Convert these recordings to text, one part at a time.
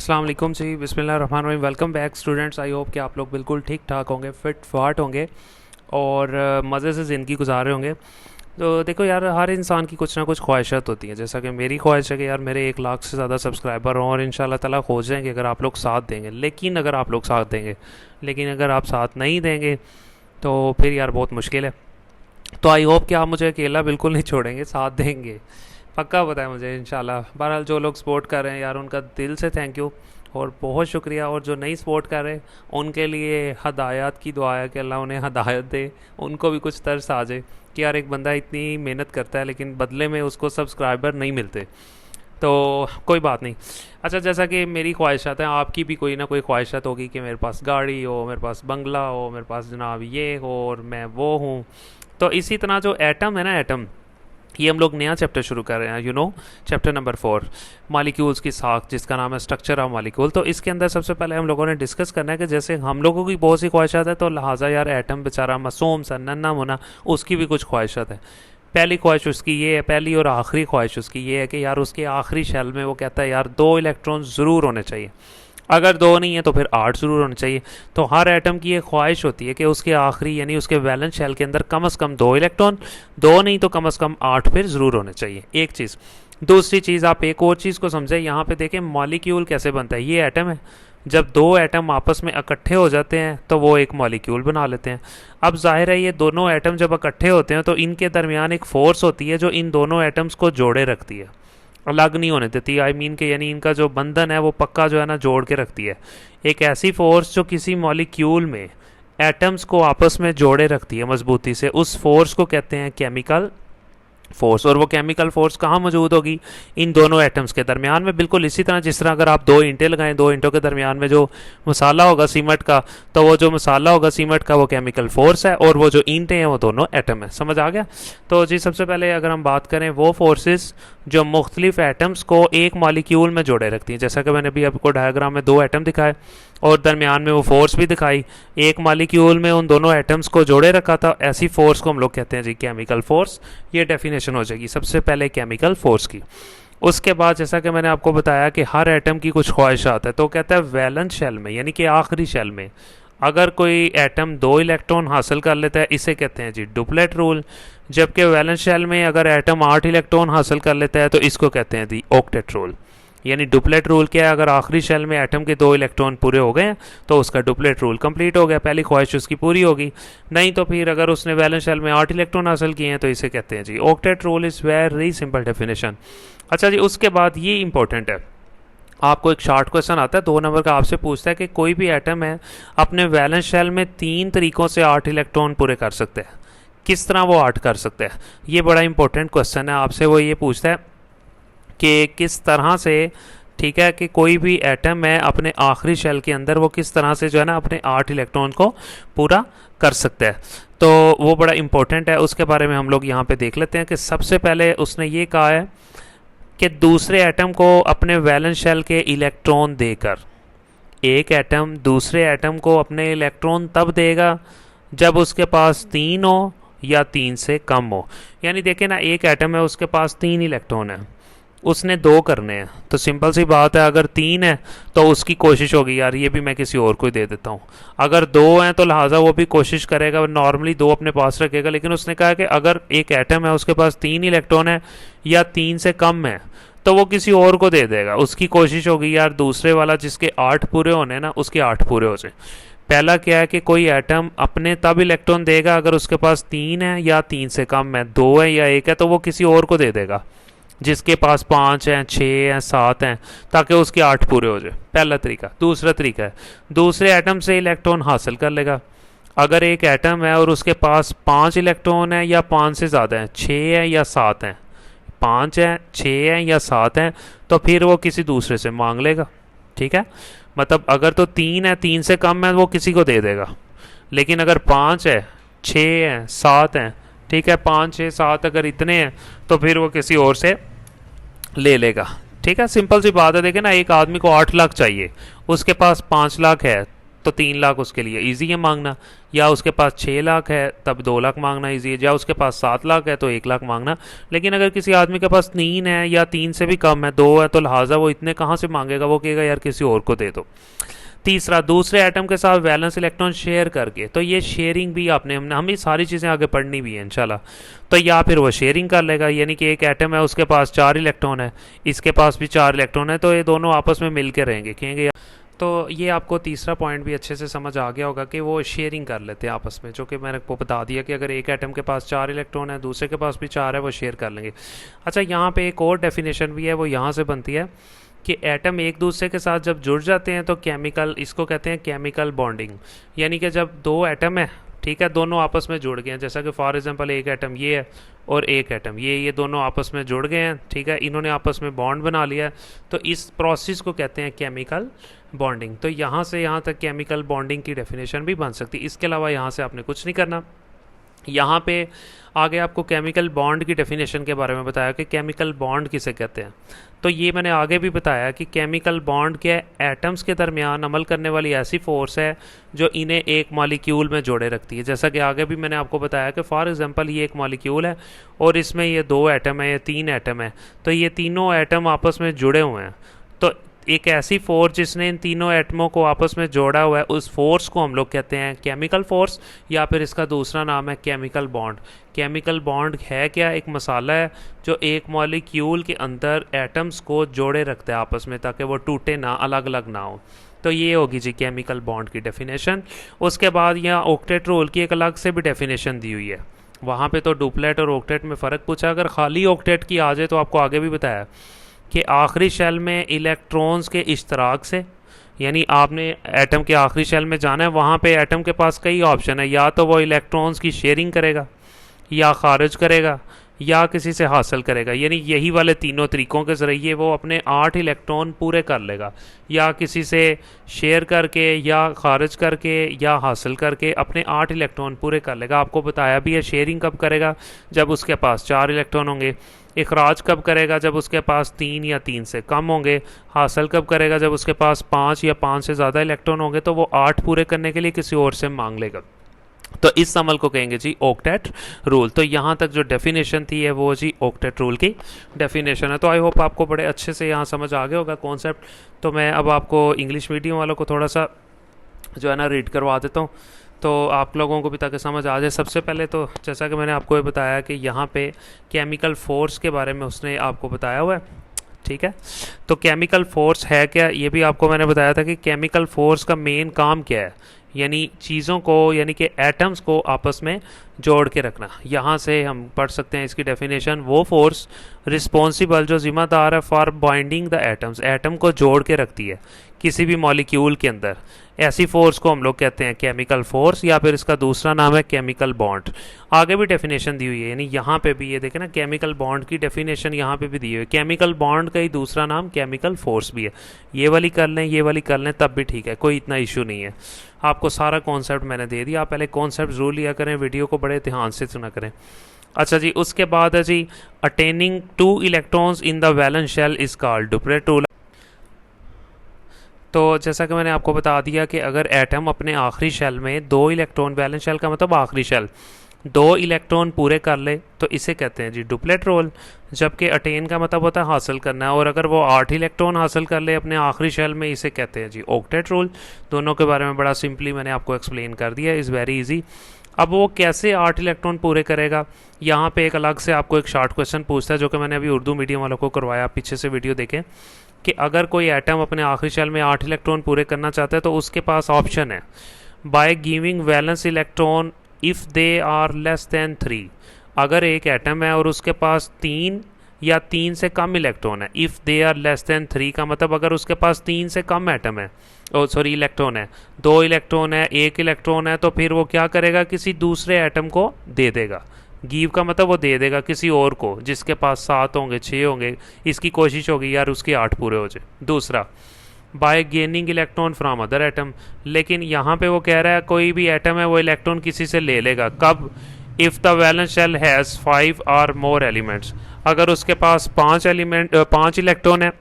अस्सलाम वालेकुम जी, बिस्मिल्लाहिर्रहमानिर्रहीम। Welcome back students. I hope कि आप लोग बिल्कुल ठीक ठाक होंगे, फिट फाट होंगे और मज़े से ज़िंदगी गुजार रहे होंगे। तो देखो यार, हर इंसान की कुछ ना कुछ ख्वाहिशात होती हैं। जैसा कि मेरी ख्वाहिश है कि यार मेरे 1 लाख से ज़्यादा सब्सक्राइबर हों और इंशाल्लाह ताला हो जाएंगे अगर आप लोग साथ देंगे। लेकिन अगर आप लोग साथ देंगे, लेकिन अगर आप साथ नहीं देंगे तो फिर यार बहुत मुश्किल है। तो आई होप कि आप मुझे अकेला बिल्कुल नहीं छोड़ेंगे, साथ देंगे, पक्का पता है मुझे इंशाल्लाह। बहरहाल जो लोग सपोर्ट कर रहे हैं यार, उनका दिल से थैंक यू और बहुत शुक्रिया। और जो नहीं सपोर्ट कर रहे उनके लिए हदायत की दुआ है कि अल्लाह उन्हें हदायत दे, उनको भी कुछ तरस आ जाए कि यार एक बंदा इतनी मेहनत करता है लेकिन बदले में उसको सब्सक्राइबर नहीं मिलते। तो कोई बात नहीं। अच्छा, जैसा कि मेरी ख्वाहिशात हैं, आपकी भी कोई ना कोई ख्वाहिशात होगी कि मेरे पास गाड़ी हो, मेरे पास बंगला हो, मेरे पास जनाब ये हो और मैं वो हूँ। तो इसी तरह जो एटम है ना, एटम, ये हम लोग नया चैप्टर शुरू कर रहे हैं, चैप्टर नंबर 4, मालिक्यूल्स की साख, जिसका नाम है स्ट्रक्चर ऑफ मालिक्यूल। तो इसके अंदर सबसे पहले हम लोगों ने डिस्कस करना है कि जैसे हम लोगों की बहुत सी ख्वाहिशात है, तो लिहाजा यार एटम बेचारा मासूम सा नन्ना मुन्ना, उसकी भी कुछ ख्वाहिशात है। पहली ख्वाहिश उसकी ये है, पहली और आखिरी ख्वाहिश उसकी ये है कि यार उसके आखिरी शेल में वो कहता है यार 2 इलेक्ट्रॉन ज़रूर होने चाहिए। अगर 2 नहीं है तो फिर 8 ज़रूर होने चाहिए। तो हर एटम की ये ख्वाहिश होती है कि उसके आखिरी यानी उसके वैलेंस शेल के अंदर कम से कम 2 इलेक्ट्रॉन, 2 नहीं तो कम से कम 8 फिर ज़रूर होने चाहिए। एक चीज़। दूसरी चीज़, आप एक और चीज़ को समझें। यहाँ पे देखें मॉलिक्यूल कैसे बनता है। ये एटम है, जब 2 एटम आपस में इकट्ठे हो जाते हैं तो वो एक मॉलिक्यूल बना लेते हैं। अब जाहिर है ये दोनों एटम जब इकट्ठे होते हैं तो इनके दरमियान एक फ़ोर्स होती है जो इन दोनों एटम्स को जोड़े रखती है, अलग नहीं होने देती। आई मीन के यानी इनका जो बंधन है वो पक्का जो है ना जोड़ के रखती है। एक ऐसी फोर्स जो किसी मॉलिक्यूल में एटम्स को आपस में जोड़े रखती है मजबूती से, उस फोर्स को कहते हैं केमिकल फोर्स। और वो केमिकल फोर्स कहाँ मौजूद होगी? इन दोनों एटम्स के दरमियान में। बिल्कुल इसी तरह जिस तरह अगर आप 2 ईंटें लगाएं, 2 ईंटों के दरमियान में जो मसाला होगा सीमेंट का, तो वो जो मसाला होगा सीमेंट का वो केमिकल फोर्स है और वो जो ईंटें हैं वो दोनों एटम है। समझ आ गया? तो जी सबसे पहले अगर हम बात करें वो फोर्सेस जो मुख्तलिफ एटम्स को एक मॉलिक्यूल में जोड़े रखती हैं, जैसा कि मैंने अभी आपको डायग्राम में 2 एटम दिखाए और दरमियान में वो फोर्स भी दिखाई, एक मॉलिक्यूल में उन दोनों एटम्स को जोड़े रखा था, ऐसी फोर्स को हम लोग कहते हैं जी केमिकल फोर्स। ये डेफिनेशन हो जाएगी सबसे पहले केमिकल फोर्स की। उसके बाद जैसा कि मैंने आपको बताया कि हर एटम की कुछ ख्वाहिशात है, तो कहता है वैलेंस शेल में यानी कि आखिरी शेल में अगर कोई एटम 2 इलेक्ट्रॉन हासिल कर लेता है, इसे कहते हैं जी डुप्लेट रूल। जबकि वैलेंस शेल में अगर एटम 8 इलेक्ट्रॉन हासिल कर लेता है तो इसको कहते हैं जी ऑक्टेट रूल। यानी डुप्लेट रूल क्या है? अगर आखिरी शेल में एटम के 2 इलेक्ट्रॉन पूरे हो गए तो उसका डुप्लेट रूल कंप्लीट हो गया, पहली ख्वाहिश उसकी पूरी होगी। नहीं तो फिर अगर उसने वैलेंस शेल में 8 इलेक्ट्रॉन हासिल किए हैं तो इसे कहते हैं जी octet rule. Is very simple definition. अच्छा जी, उसके बाद ये इंपॉर्टेंट है, आपको एक शॉर्ट क्वेश्चन आता है 2 नंबर का, आपसे पूछता है कि कोई भी एटम है अपने वैलेंस शेल में 3 तरीक़ों से 8 इलेक्ट्रॉन पूरे कर सकते हैं। किस तरह वो 8 कर सकते हैं? ये बड़ा इंपॉर्टेंट क्वेश्चन है। आपसे वो ये पूछता है कि किस तरह से, ठीक है, कि कोई भी एटम है अपने आखिरी शेल के अंदर वो किस तरह से जो है ना अपने 8 इलेक्ट्रॉन को पूरा कर सकता है। तो वो बड़ा इंपॉर्टेंट है, उसके बारे में हम लोग यहाँ पे देख लेते हैं कि सबसे पहले उसने ये कहा है कि दूसरे एटम को अपने वैलेंस शेल के इलेक्ट्रॉन देकर, एक एटम दूसरे एटम को अपने इलेक्ट्रॉन तब देगा जब उसके पास 3 हो या 3 से कम हो। यानी देखें ना, एक एटम है उसके पास 3 इलेक्ट्रॉन है, उसने 2 करने हैं, तो सिंपल सी बात है अगर 3 है तो उसकी कोशिश होगी यार ये भी मैं किसी और को ही दे देता हूँ। अगर 2 हैं तो लिहाजा वो भी कोशिश करेगा, नॉर्मली 2 अपने पास रखेगा। लेकिन उसने कहा कि अगर एक एटम है उसके पास 3 इलेक्ट्रॉन है या 3 से कम है तो वो किसी और को दे देगा। उसकी कोशिश होगी यार दूसरे वाला जिसके 8 पूरे होने ना उसके 8 पूरे हो जाए। पहला क्या है कि कोई एटम अपने तब इलेक्ट्रॉन देगा अगर उसके पास 3 है या 3 से कम है, 2 है या 1 है, तो वो किसी और को दे देगा जिसके पास 5 हैं, 6 हैं, 7 हैं, ताकि उसके 8 पूरे हो जाए। पहला तरीका। दूसरा तरीका है दूसरे एटम से इलेक्ट्रॉन हासिल कर लेगा। अगर एक एटम है और उसके पास 5 इलेक्ट्रॉन है या 5 से ज़्यादा हैं, 6 हैं या 7 हैं, 5 हैं, 6 हैं या 7 हैं, तो फिर वो किसी दूसरे से मांग लेगा। ठीक है, मतलब अगर तो 3 है, 3 से कम है, वो किसी को दे देगा। लेकिन अगर 5 है, 6 हैं, 7 हैं, ठीक है, 5, 6, 7 अगर इतने हैं तो फिर वो किसी और से ले लेगा। ठीक है, सिंपल सी बात है। देखें ना, एक आदमी को 8 लाख चाहिए, उसके पास 5 लाख है, तो 3 लाख उसके लिए ईजी है मांगना, या उसके पास 6 लाख है तब 2 लाख मांगना ईजी है, या उसके पास 7 लाख है तो 1 लाख मांगना। लेकिन अगर किसी आदमी के पास 3 है या 3 से भी कम है, 2 है, तो लिहाजा वो इतने कहाँ से मांगेगा, वो कहेगा यार किसी और को दे दो। तीसरा, दूसरे एटम के साथ वैलेंस इलेक्ट्रॉन शेयर करके, तो ये शेयरिंग भी आपने हम ये सारी चीज़ें आगे पढ़नी भी है इंशाल्लाह। तो या फिर वो शेयरिंग कर लेगा, यानी कि एक एटम है उसके पास 4 इलेक्ट्रॉन है, इसके पास भी 4 इलेक्ट्रॉन है, तो ये दोनों आपस में मिल के रहेंगे, कहेंगे। तो ये आपको तीसरा पॉइंट भी अच्छे से समझ आ गया होगा कि वो शेयरिंग कर लेते हैं आपस में, जो कि मैंने आपको बता दिया कि अगर एक एटम के पास 4 इलेक्ट्रॉन है, दूसरे के पास भी 4 है, वो शेयर कर लेंगे। अच्छा, यहाँ पे एक और डेफिनेशन भी है, वो यहाँ से बनती है कि एटम एक दूसरे के साथ जब जुड़ जाते हैं तो केमिकल, इसको कहते हैं केमिकल बॉन्डिंग। यानी कि जब दो एटम है, ठीक है, दोनों आपस में जुड़ गए हैं, जैसा कि फॉर एग्जांपल एक एटम ये है और एक एटम ये दोनों आपस में जुड़ गए हैं, ठीक है, इन्होंने आपस में बॉन्ड बना लिया है, तो इस प्रोसेस को कहते हैं केमिकल बॉन्डिंग। तो यहाँ से यहाँ तक केमिकल बॉन्डिंग की डेफिनेशन भी बन सकती है। इसके अलावा यहाँ से आपने कुछ नहीं करना। यहाँ पे आगे आपको केमिकल बॉन्ड की डेफिनेशन के बारे में बताया कि केमिकल बॉन्ड किसे कहते हैं। तो ये मैंने आगे भी बताया कि केमिकल बॉन्ड के एटम्स के दरमियान अमल करने वाली ऐसी फोर्स है जो इन्हें एक मॉलिक्यूल में जोड़े रखती है। जैसा कि आगे भी मैंने आपको बताया कि फॉर एग्जांपल ये एक मॉलिक्यूल है और इसमें ये 2 एटम है, ये 3 एटम है, तो ये तीनों एटम आपस में जुड़े हुए हैं। तो एक ऐसी फोर्स जिसने इन तीनों एटमों को आपस में जोड़ा हुआ है, उस फोर्स को हम लोग कहते हैं केमिकल फोर्स, या फिर इसका दूसरा नाम है केमिकल बॉन्ड। केमिकल बॉन्ड है क्या? एक मसाला है जो एक मॉलिक्यूल के अंदर एटम्स को जोड़े रखता है आपस में, ताकि वो टूटे ना, अलग अलग ना हो। तो ये होगी जी केमिकल बॉन्ड की डेफिनेशन। उसके बाद यहाँ ऑक्टेट रूल की एक अलग से भी डेफिनेशन दी हुई है। वहाँ पे तो डुप्लेट और ऑक्टेट में फ़र्क पूछा, अगर खाली ऑक्टेट की आ जाए तो आपको आगे भी बताया कि आखिरी शेल में इलेक्ट्रॉन्स के इश्तराक से, यानी आपने एटम के आखिरी शेल में जाना है, वहाँ पे एटम के पास कई ऑप्शन है, या तो वो इलेक्ट्रॉन्स की शेयरिंग करेगा, या खारिज करेगा, या किसी से हासिल करेगा। यानी यही वाले तीनों तरीक़ों के ज़रिए वो अपने 8 इलेक्ट्रॉन पूरे कर लेगा, या किसी से शेयर करके, या खारिज करके, या हासिल करके अपने 8 इलेक्ट्रॉन पूरे कर लेगा। आपको बताया भी है शेयरिंग कब करेगा, जब उसके पास 4 इलेक्ट्रॉन होंगे। इखराज कब करेगा? जब उसके पास 3 या 3 से कम होंगे। हासिल कब करेगा? जब उसके पास 5 या 5 से ज़्यादा इलेक्ट्रॉन होंगे, तो वो 8 पूरे करने के लिए किसी और से मांग लेगा। तो इस अमल को कहेंगे जी ऑक्टेट रूल। तो यहाँ तक जो डेफिनेशन थी है वो जी ऑक्टेट रूल की डेफिनेशन है। तो आई होप आपको बड़े अच्छे से यहाँ समझ आ गया होगा कॉन्सेप्ट। तो मैं अब आपको इंग्लिश मीडियम वालों को थोड़ा सा जो है ना रीड करवा देता हूँ, तो आप लोगों को भी ताकि समझ आ जाए। सबसे पहले तो जैसा कि मैंने आपको ये बताया कि यहाँ पे केमिकल फोर्स के बारे में उसने आपको बताया हुआ है, ठीक है। तो केमिकल फोर्स है क्या, ये भी आपको मैंने बताया था कि केमिकल फोर्स का मेन काम क्या है, यानी चीज़ों को, यानी कि एटम्स को आपस में जोड़ के रखना। यहाँ से हम पढ़ सकते हैं इसकी डेफिनेशन, वो फोर्स रिस्पॉन्सिबल जो ज़िम्मेदार है for binding the atoms, atom को जोड़ के रखती है किसी भी मॉलिक्यूल के अंदर, ऐसी फोर्स को हम लोग कहते हैं केमिकल फोर्स, या फिर इसका दूसरा नाम है केमिकल बॉन्ड। आगे भी डेफिनेशन दी हुई है, यानी यहाँ पे भी ये देखें ना, केमिकल बॉन्ड की डेफिनेशन यहाँ पे भी दी हुई है। केमिकल बॉन्ड का ही दूसरा नाम केमिकल फोर्स भी है। ये वाली कर लें, ये वाली कर लें, तब भी ठीक है, कोई इतना इशू नहीं है। आपको सारा कॉन्सेप्ट मैंने दे दिया, आप पहले कॉन्सेप्ट ज़रूर लिया करें, वीडियो को बड़े ध्यान से सुना करें। अच्छा जी, उसके बाद है जी attaining 2 electrons in the valence shell is called duplet rule. तो जैसा कि मैंने आपको बता दिया कि अगर एटम अपने आखिरी शेल में 2 इलेक्ट्रॉन, वैलेंस शेल का मतलब आखिरी शेल, 2 इलेक्ट्रॉन पूरे कर ले तो इसे कहते हैं जी डुप्लेट रोल। जबकि अटेन का मतलब होता है हासिल करना, और अगर वो 8 इलेक्ट्रॉन हासिल कर ले अपने आखिरी शेल में, इसे कहते हैं जी ऑक्टेट रोल। दोनों के बारे में बड़ा सिंपली मैंने आपको एक्सप्लेन कर दिया, इज़ वेरी इजी। अब वो कैसे 8 इलेक्ट्रॉन पूरे करेगा, यहाँ पे एक अलग से आपको एक शॉर्ट क्वेश्चन पूछता है, जो कि मैंने अभी उर्दू मीडियम वालों को करवाया, पीछे से वीडियो देखें, कि अगर कोई एटम अपने आखिरी शेल में 8 इलेक्ट्रॉन पूरे करना चाहता है तो उसके पास ऑप्शन है, by giving valence electron if they are less than 3। अगर एक एटम है और उसके पास 3 या 3 से कम इलेक्ट्रॉन है, if they are less than 3 का मतलब अगर उसके पास 3 से कम एटम है, इलेक्ट्रॉन है, 2 इलेक्ट्रॉन है, 1 इलेक्ट्रॉन है, तो फिर वो क्या करेगा, किसी दूसरे एटम को दे देगा। गिव का मतलब वो दे देगा किसी और को, जिसके पास 7 होंगे, 6 होंगे, इसकी कोशिश होगी यार उसके 8 पूरे हो जाए। दूसरा, bye gaining electron from other atom. लेकिन यहाँ पे वो कह रहा है कोई भी एटम है वो इलेक्ट्रॉन किसी से ले लेगा, कब? If the valence shell has 5 और मोर एलिमेंट्स। अगर उसके पास 5 इलेक्ट्रॉन है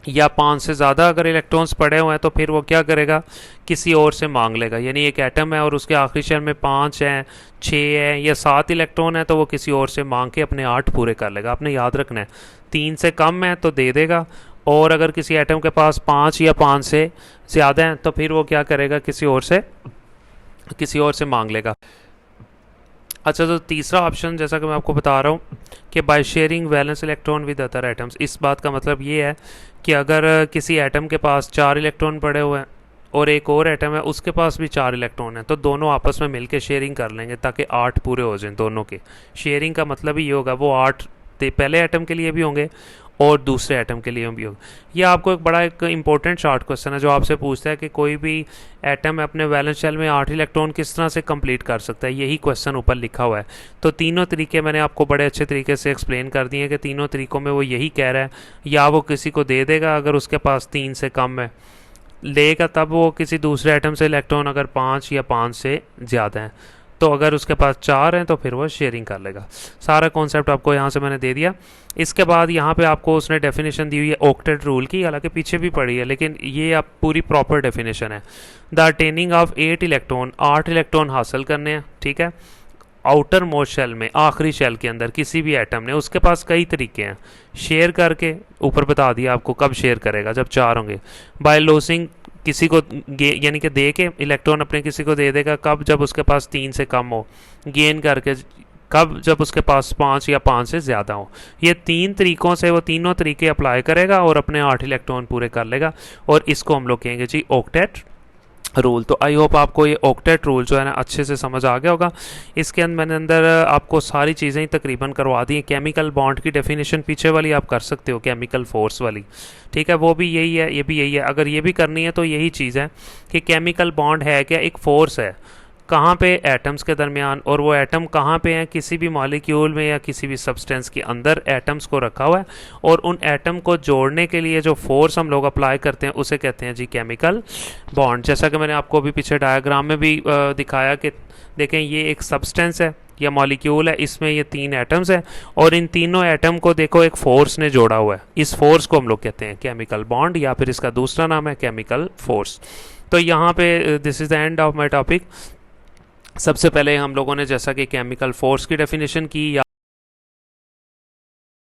या 5 से ज़्यादा अगर इलेक्ट्रॉन्स पड़े हुए हैं तो फिर वो क्या करेगा, किसी और से मांग लेगा। यानी एक एटम है और उसके आखिरी शेल में 5 हैं, 6 है या 7 इलेक्ट्रॉन है, तो वो किसी और से मांग के अपने 8 पूरे कर लेगा। आपने याद रखना है 3 से कम है तो दे देगा, और अगर किसी एटम के पास 5 या 5 से ज़्यादा हैं तो फिर वो क्या करेगा, किसी और से मांग लेगा। अच्छा, तो तीसरा ऑप्शन जैसा कि मैं आपको बता रहा हूँ कि by sharing valence electron with other atoms, इस बात का मतलब ये है कि अगर किसी एटम के पास 4 इलेक्ट्रॉन पड़े हुए हैं और एक और एटम है उसके पास भी 4 इलेक्ट्रॉन है, तो दोनों आपस में मिलकर शेयरिंग कर लेंगे ताकि 8 पूरे हो जाएं दोनों के। शेयरिंग का मतलब ही ये होगा, वो 8 पहले एटम के लिए भी होंगे और दूसरे एटम के लिए भी होगा। ये आपको एक इंपॉर्टेंट शॉर्ट क्वेश्चन है जो आपसे पूछता है कि कोई भी एटम अपने वैलेंस शेल में 8 इलेक्ट्रॉन किस तरह से कंप्लीट कर सकता है। यही क्वेश्चन ऊपर लिखा हुआ है। तो तीनों तरीके मैंने आपको बड़े अच्छे तरीके से एक्सप्लेन कर दिए कि तीनों तरीकों में वो यही कह रहा है, या वो किसी को दे देगा अगर उसके पास 3 से कम है, लेगा तब वो किसी दूसरे एटम से इलेक्ट्रॉन अगर 5 या 5 से ज़्यादा है, तो अगर उसके पास 4 हैं तो फिर वो शेयरिंग कर लेगा। सारा कॉन्सेप्ट आपको यहाँ से मैंने दे दिया। इसके बाद यहाँ पे आपको उसने डेफिनेशन दी हुई है ऑक्टेट रूल की, हालांकि पीछे भी पड़ी है लेकिन ये आप पूरी प्रॉपर डेफिनेशन है। The attaining of 8 electron, 8 electron हासिल करने हैं, ठीक है, आउटर मोस्ट शेल में, आखिरी शेल के अंदर किसी भी एटम ने। उसके पास कई तरीके हैं शेयर करके, ऊपर बता दिया आपको कब शेयर करेगा, जब 4 होंगे। बाय लॉसिंग, किसी को यानी कि दे के इलेक्ट्रॉन अपने किसी को दे देगा, कब, जब उसके पास 3 से कम हो। गेन करके, कब, जब उसके पास 5 या 5 से ज़्यादा हो। ये 3 तरीकों से वो तीनों तरीके अप्लाई करेगा और अपने 8 इलेक्ट्रॉन पूरे कर लेगा, और इसको हम लोग कहेंगे जी ऑक्टेट रूल। तो आई होप आपको ये ऑक्टेट रूल जो है ना अच्छे से समझ आ गया होगा। इसके अंदर मैंने आपको सारी चीज़ें ही तकरीबन करवा दी हैं। केमिकल बॉन्ड की डेफिनेशन पीछे वाली आप कर सकते हो, केमिकल फोर्स वाली, ठीक है, वो भी यही है, ये भी यही है। अगर ये भी करनी है तो यही चीज़ है कि केमिकल बॉन्ड है क्या, एक फोर्स है कहाँ पे, एटम्स के दरमियान, और वो एटम कहाँ पे हैं, किसी भी मॉलिक्यूल में या किसी भी सब्सटेंस के अंदर एटम्स को रखा हुआ है, और उन एटम को जोड़ने के लिए जो फोर्स हम लोग अप्लाई करते हैं उसे कहते हैं जी केमिकल बॉन्ड। जैसा कि मैंने आपको अभी पीछे डायग्राम में भी दिखाया कि देखें ये एक सब्सटेंस है या मॉलिक्यूल है, इसमें ये 3 एटम्स हैं और इन तीनों एटम को देखो एक फोर्स ने जोड़ा हुआ है। इस फोर्स को हम लोग कहते हैं केमिकल बॉन्ड, या फिर इसका दूसरा नाम है केमिकल फोर्स। तो यहाँ पे this is the end of my topic. सबसे पहले हम लोगों ने जैसा कि केमिकल फोर्स की डेफिनेशन की, या